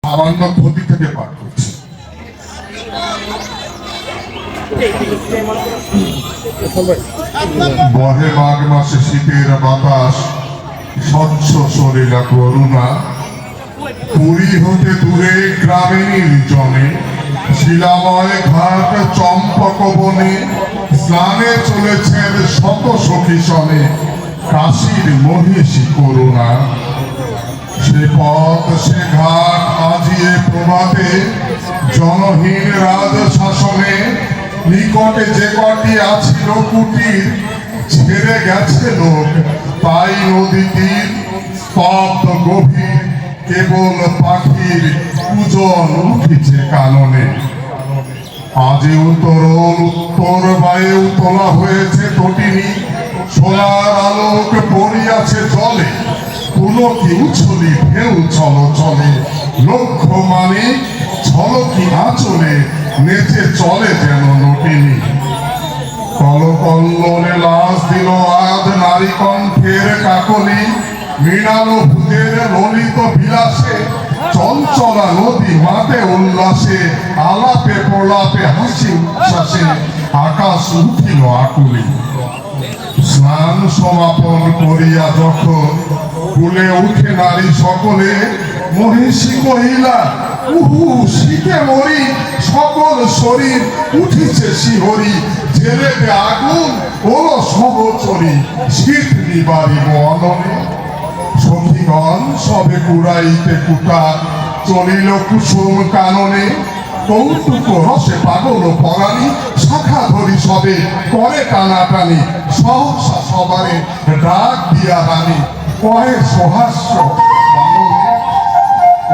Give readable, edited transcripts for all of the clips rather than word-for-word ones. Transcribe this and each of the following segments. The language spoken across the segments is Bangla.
সামান্য ক্ষতি থেকে পার করছে। বহে মাঘ মাসে শীতের বাতাস, স্বচ্ছ সলিলা করুণা। পুরী হতে দূরে গ্রামে নির্জনে, শিলাময় ঘাট চম্পক বনে, স্নানে চলেছেন শত সখী সনে, কাশীর মহিষী করুণা। সে পথ সে ঘাট আজিয়ে প্রভাতে, জনহীন রাজ শাসনে, নিকটে যে কটি আছিল কুটির, ছেড়ে গেছে লোক তাই নদী তীর। স্তব্ধ গভীর কেবল পাখির পূজন উঠিছে কাননে। আজে উত্তর বায়ু তোলা হয়েছে তটিনী, সোনার আলোক পড়িয়াছে জলে, পুলকি উছলি ঢেউ চল চলে। লক্ষ্য মানে ছলকি আঁচলে নেচে চলে যেন নটিনী। কলকল্লোলে লাশ দিল আজ নারী কণ্ঠের কাকলি, মৃণালো ভূতের ললিত বিলাসে, চঞ্চলা নদী মাতে উল্লাসে, আলাপে প্রলাপে হাসি উচ্ছ্বাসে আকাশ উঠিল আকুলি। স্নান সমাপন করিয়া যখন কুলে উঠে নারী সকলে, মহিষী কহিলা উহু শীতে মরি, সকল শরীর উঠিছে শিহরি। জেলে দে আগুন ওলো সহচরী, শীত নিবারিব অননে। সখীগণ সবে কুড়াইতে কুটা, চলিল কুসুম কাননে। কৌতুক রসে পাগল পরাণী, শাখা ধরি সবে করে টানাটানি। সহসা সবারে ডাক দিয়া রানী, কহে সহাস্য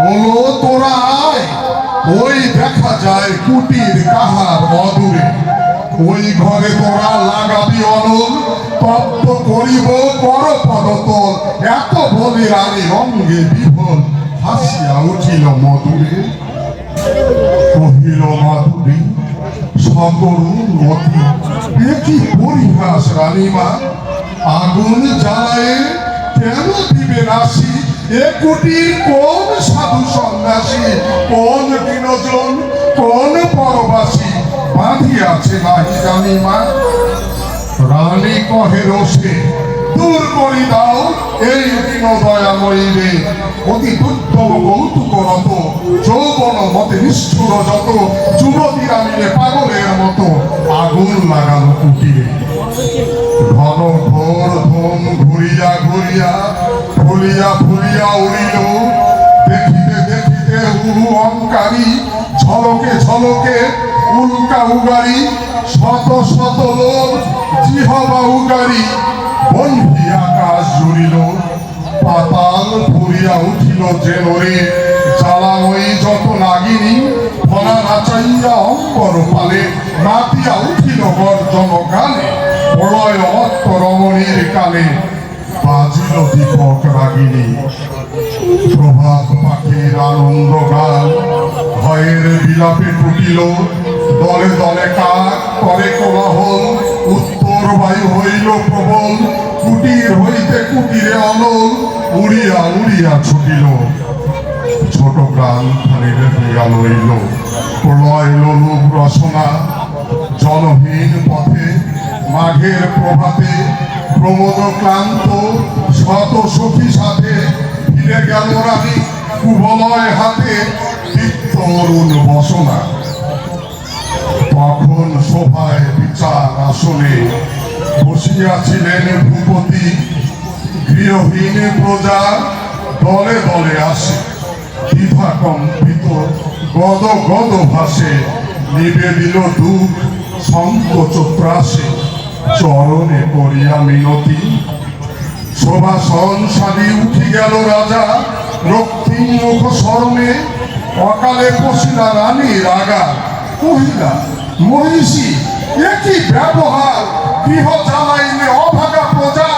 ওলো তোরা আয়, ওই দেখা যায় কুটির কাহার অদূরে। ওই ঘরে তোরা লাগাবি অনল, তত্ত্ব করিব পর পদতল। এত বলে রানী রঙ্গে বিভোল, হাসিয়া উঠিল মধুরে। কহিল মাধুরী সকরুণ মতি, এ কি পরিহাস রানীমা। আগুন জ্বালায়ে কেন দিবে রাশি, এ কুটির কোন সাধু সন্ন্যাসী, কোন বিনোজন কোন পরবাসী, বাঁধিয়াছে নাহি রানীমা। রানী কহে রোষে দূর করি দাও এই দীনদয়াময়ী রে। অতি দুর্দম কৌতুকরত, যৌবন মতে নিষ্ঠুর যত, যুবতীরা মিলে পাগলের মতো আগুন লাগালো কুটিরে। ঘন ঘোর ধূম ঘুরিয়া ঘুরিয়া ফুলিয়া ফুলিয়া উড়িল। দেখিতে দেখিতে উহু অঙ্কারী, ঝলকে ঝলকে উল্কা উগারি। শত শত লোক জিহবা উগারি, বন্ধি আকাশ জুড়িল। পাতাল ফুরিয়া উঠিল যে নরে, জ্বালাময়ী যত নাগিনী। ফলা নাচাইয়া অম্বর পালে, নাতিয়া উঠিল গর্জন গানে। প্রলয় অত্ত রমণীর কানে, বাজিল দীপক রাগিনী। প্রভাত পাখির আনন্দ গান, ভয়ের বিলাপে টুটিল। দলে দলে কাক করে কোলাহল, উত্তর বায়ু হইল প্রবল। কুটির হইতে কুটিরে অনল, উড়িয়া উড়িয়া ছুটিল। ছোট গ্রাম খানির হইয়া লইল, প্রলয় লোলুপ রসনা। জনহীন পথে মাঘের প্রভাতে, প্রমোদ ক্লান্ত শত সখী সাথে। ফিরে গেল রানী কুবলয় হাতে, দীপ্ত অরুণ বসনা। তখন সভায় বিচার আসনে বসিয়াছিলেন ভূপতি। গৃহহীন প্রজা দলে দলে আসে, দ্বিধা কম্পিত গদ গদ ভাসে। নিবেদিল দুঃখ সংকোচ ত্রাসে, চরণে করিয়া মিনতি। শোভাসন সারি উঠি গেল রাজা, রক্তিম মুখ স্মরণে। অকালে পশিলা রানী রাগা, কহিলা মহিষী এ কি ব্যবহার। গৃহ জ্বালাইলে অভাগা প্রজা,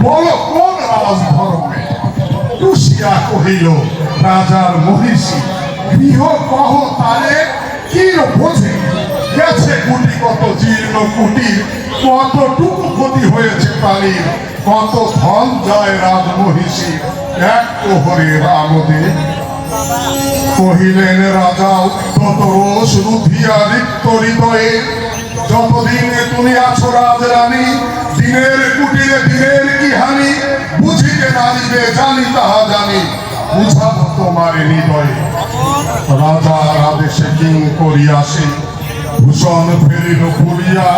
বলো কোন রাজ ধর্মে। টুসিয়া কহিল রাজার মহিষী, গৃহ কহ তারে কি বোঝে। গেছে কুটি কত জীর্ণ কুটির, কতটুকু ক্ষতি হয়েছে প্রাণীর। কত ধন যায় রাজমহিষীর এক প্রহরের আমোদে। কহিলেন রাজা উদ্ধত রোষ রুধিয়া রিক্ত হৃদয়ে, যতদিনে তুমি আছো রাজরানী, দিনের কুটিরে দিনের কি হানি, বুঝিতে নারিবে জানি তাহা জানি, বুঝাবো তোমার হৃদয়ে। রাজার আদেশে কিং করিয়াছে, ভূষণ ফেরিল পুরিয়া,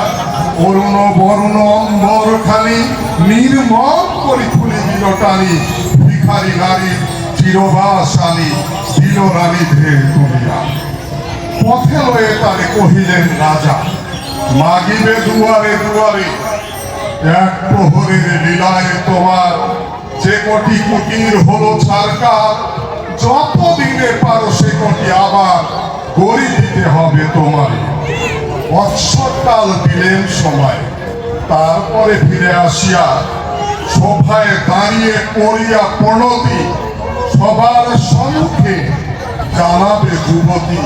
অরুণ বরুণ অম্বর খানি, নির্মল করি খুলে দিল টানি, ভিখারি নারী চিরবাসানি, দিল রানী ধের তুলিয়া। পথে লয়ে তারে কহিলেন রাজা, মাগিবে দুয়ারে দুয়ারে, এক প্রহরের লীলায় তোমার যে কোটি কুটির হলো ছারকার, যতদিনে পারো সে কোটি আবার গড়ি দিতে হবে তোমার। বৎসরকাল দিলেন সময়, তারপরে ফিরে আসিয়া সভায় দাঁড়িয়ে করিয়া প্রণতি, সবার সম্মুখে জানাবে যুবতী,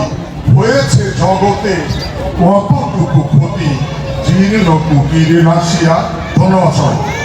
হয়েছে জগতে কতটুকু ক্ষতি, জীর্ণ কুটিরে আসিয়া। ধন্যবাদ।